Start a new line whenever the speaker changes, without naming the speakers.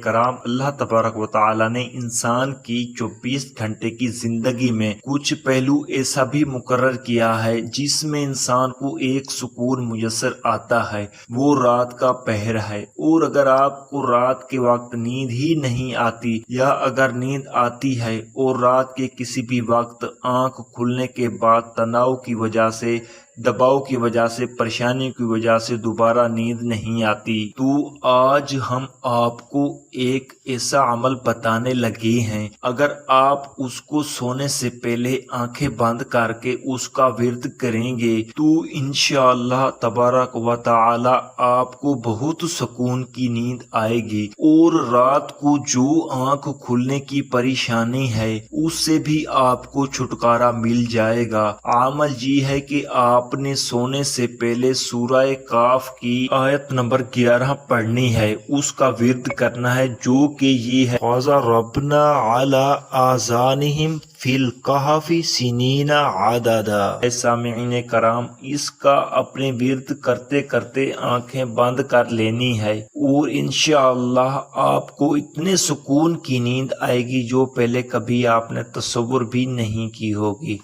کرام، اللہ تبارک و تعالی نے انسان کی 24 گھنٹے کی زندگی میں کچھ پہلو ایسا بھی مقرر کیا ہے جس میں انسان کو ایک سکون میسر آتا ہے، وہ رات کا پہر ہے۔ اور اگر آپ کو رات کے وقت نیند ہی نہیں آتی، یا اگر نیند آتی ہے اور رات کے کسی بھی وقت آنکھ کھلنے کے بعد تناؤ کی وجہ سے، دباؤ کی وجہ سے، پریشانی کی وجہ سے دوبارہ نیند نہیں آتی، تو آج ہم آپ کو ایک ایسا عمل بتانے لگے ہیں۔ اگر آپ اس کو سونے سے پہلے آنکھیں بند کر کے اس کا ورد کریں گے تو انشاءاللہ تبارک و تعالی آپ کو بہت سکون کی نیند آئے گی، اور رات کو جو آنکھ کھلنے کی پریشانی ہے اس سے بھی آپ کو چھٹکارا مل جائے گا۔ عمل یہ ہے کہ آپ نے سونے سے پہلے سورہ کاف کی آیت نمبر 11 پڑھنی ہے، اس کا ورد کرنا ہے، جو کہ یہ ہے وَضَرَبْنَا عَلَىٰ آذَانِهِمْ فِي الْكَهْفِ سِنِينَ عَدَدًا۔ اے سامعین کرام، اس کا اپنے ورد کرتے کرتے آنکھیں بند کر لینی ہے، اور انشاءاللہ آپ کو اتنے سکون کی نیند آئے گی جو پہلے کبھی آپ نے تصور بھی نہیں کی ہوگی۔